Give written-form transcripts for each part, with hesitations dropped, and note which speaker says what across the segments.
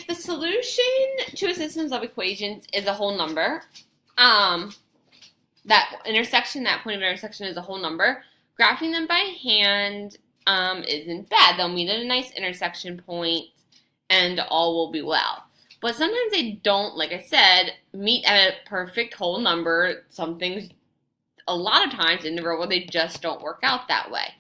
Speaker 1: the solution to a system of equations is a whole number, that point of intersection is a whole number, graphing them by hand isn't bad. They'll meet at a nice intersection point and all will be well. But sometimes they don't, like I said, meet at a perfect whole number. Some things, a lot of times in the real world, they just don't work out that way.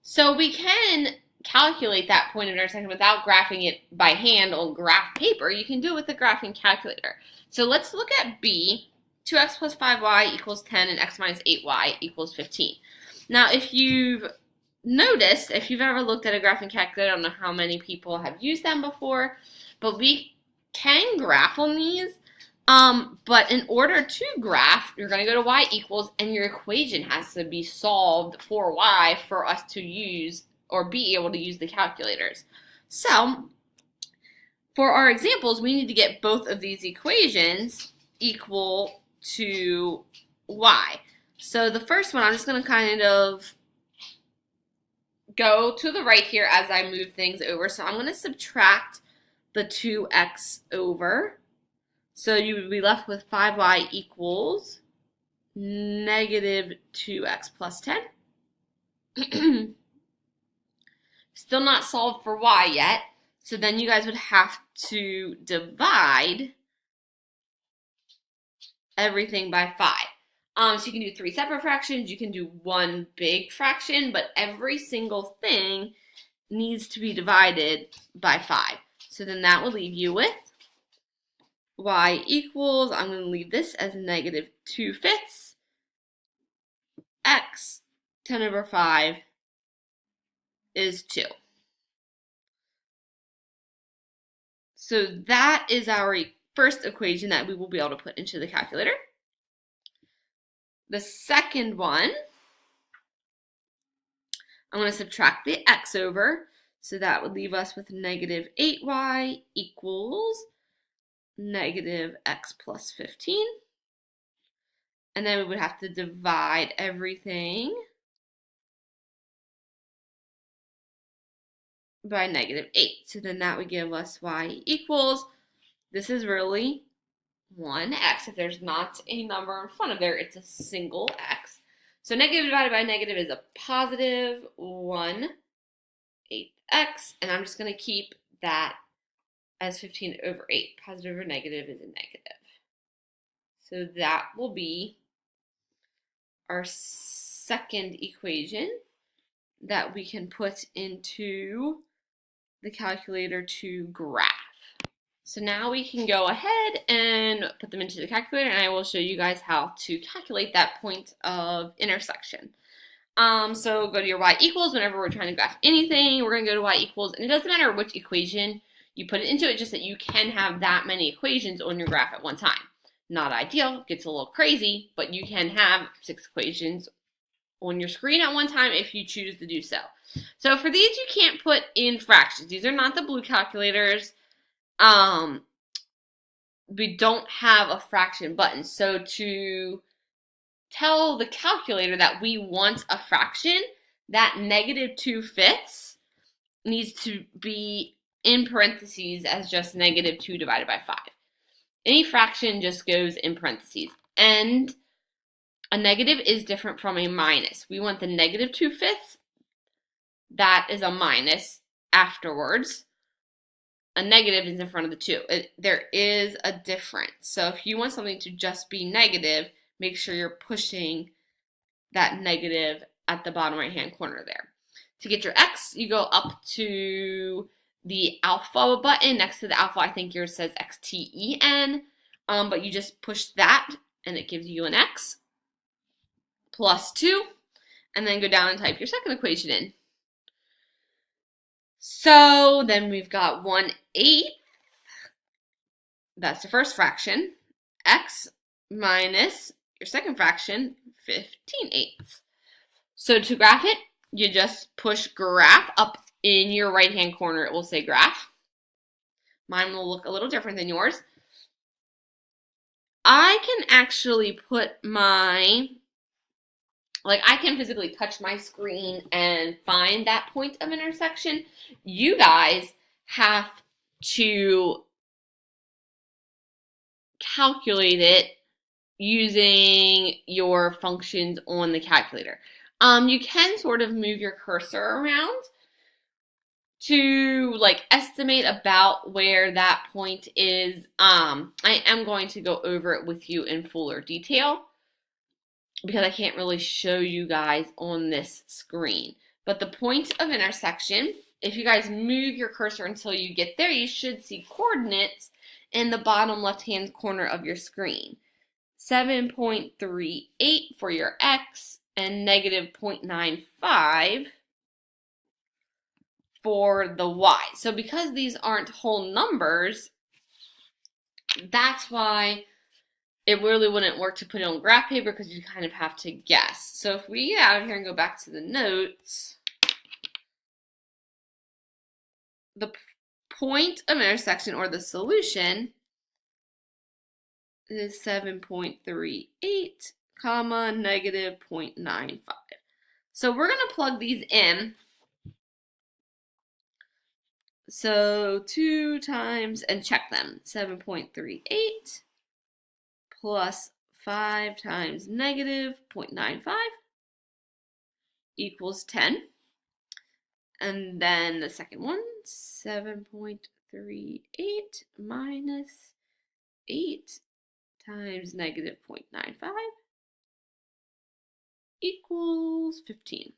Speaker 1: So we can calculate that point of intersection without graphing it by hand on graph paper. You can do it with the graphing calculator. So let's look at B. 2x plus 5y equals 10 and x minus 8y equals 15. Now, if you've noticed, if you've ever looked at a graphing calculator, I don't know how many people have used them before, but we can graph on these. But in order to graph, you're going to go to y equals, and your equation has to be solved for y for us to use or be able to use the calculators. So, for our examples, we need to get both of these equations equal to y. So the first one, I'm just going to kind of go to the right here as I move things over. So I'm going to subtract the 2x over. So you would be left with 5y equals negative 2x plus 10. Still not solved for y yet. So then you guys would have to divide everything by 5. So you can do 3 separate fractions, you can do 1 big fraction, but every single thing needs to be divided by 5. So then that will leave you with y equals, I'm going to leave this as negative 2/5, x 10 over 5 is 2. So that is our first equation that we will be able to put into the calculator. The second one, I'm going to subtract the x over, so that would leave us with negative 8y equals negative x plus 15. And then we would have to divide everything by negative 8. So then that would give us y equals, this is really 1x. If there's not a number in front of there, it's a single x. So negative divided by negative is a positive 1/8x, and I'm just going to keep that as 15 over 8. Positive over negative is a negative. So that will be our second equation that we can put into the calculator to graph. So now we can go ahead and put them into the calculator, and I will show you guys how to calculate that point of intersection. So go to your y equals whenever we're trying to graph anything. We're going to go to y equals, and it doesn't matter which equation you put it into, it just that you can have that many equations on your graph at one time. Not ideal, gets a little crazy, but you can have 6 equations on your screen at one time if you choose to do so. So for these, you can't put in fractions. These are not the blue calculators. We don't have a fraction button. So to tell the calculator that we want a fraction, that negative 2/5 needs to be in parentheses as just negative 2 divided by 5. Any fraction just goes in parentheses. And a negative is different from a minus. We want the negative 2/5. That is a minus afterwards. A negative is in front of the 2. There is a difference. So if you want something to just be negative, make sure you're pushing that negative at the bottom right hand corner there. To get your x, you go up to the alpha button. Next to the alpha, I think yours says xten, but you just push that and it gives you an x plus 2, and then go down and type your second equation in. So then we've got 1/8, that's the first fraction, x minus your second fraction, 15/8. So to graph it, you just push graph up in your right hand corner. It will say graph. Mine will look a little different than yours. I can actually put I can physically touch my screen and find that point of intersection. You guys have to calculate it using your functions on the calculator. You can sort of move your cursor around to like estimate about where that point is. I am going to go over it with you in fuller detail because I can't really show you guys on this screen. But the point of intersection, if you guys move your cursor until you get there, you should see coordinates in the bottom left-hand corner of your screen. 7.38 for your x and negative 0.95 for the y. So because these aren't whole numbers, that's why it really wouldn't work to put it on graph paper because you kind of have to guess. So if we get out of here and go back to the notes, the point of intersection or the solution is 7.38 comma negative 0.95. So we're going to plug these in. So 2 times, and check them, 7.38 plus 5 times negative 0.95 equals 10. And then the second one, 7.38 minus 8 times negative 0.95 equals 15.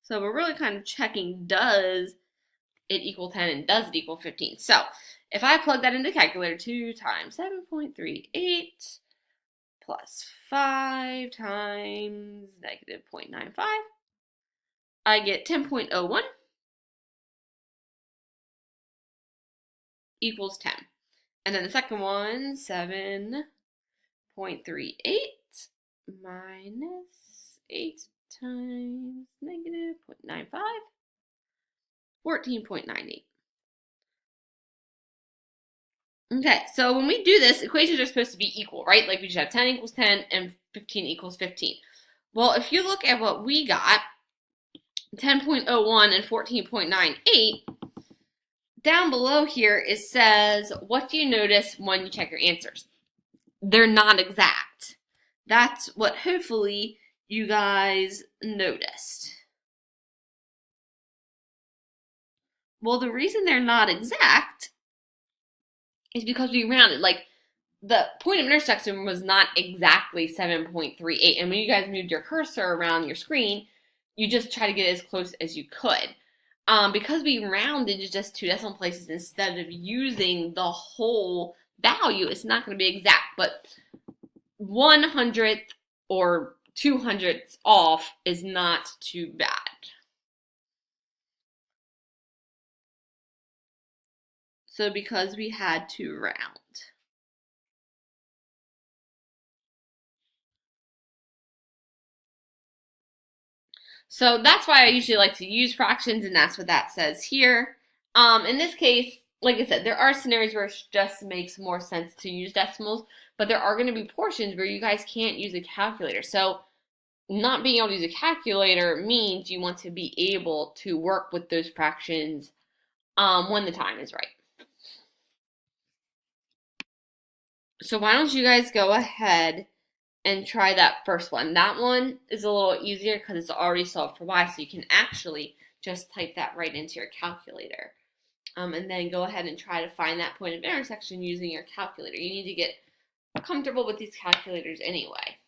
Speaker 1: So we're really kind of checking, does it equal 10 and does it equal 15? So if I plug that into the calculator, 2 times 7.38 plus 5 times negative 0.95, I get 10.01 equals 10. And then the second one, 7.38 minus 8 times negative 0.95, 14.98. Okay, so when we do this, equations are supposed to be equal, right? Like we should have 10 equals 10 and 15 equals 15. Well, if you look at what we got, 10.01 and 14.98, down below here it says, what do you notice when you check your answers? They're not exact. That's what hopefully you guys noticed. Well, the reason they're not exact is because we rounded. Like, the point of intersection was not exactly 7.38. And when you guys moved your cursor around your screen, you just try to get as close as you could. Because we rounded to just 2 decimal places instead of using the whole value, it's not going to be exact. But 100th or 200ths off is not too bad. So because we had to round. So that's why I usually like to use fractions, and that's what that says here. In this case, like I said, there are scenarios where it just makes more sense to use decimals, but there are going to be portions where you guys can't use a calculator. So not being able to use a calculator means you want to be able to work with those fractions when the time is right. So why don't you guys go ahead and try that first one. That one is a little easier because it's already solved for y, so you can actually just type that right into your calculator. And then go ahead and try to find that point of intersection using your calculator. You need to get comfortable with these calculators anyway.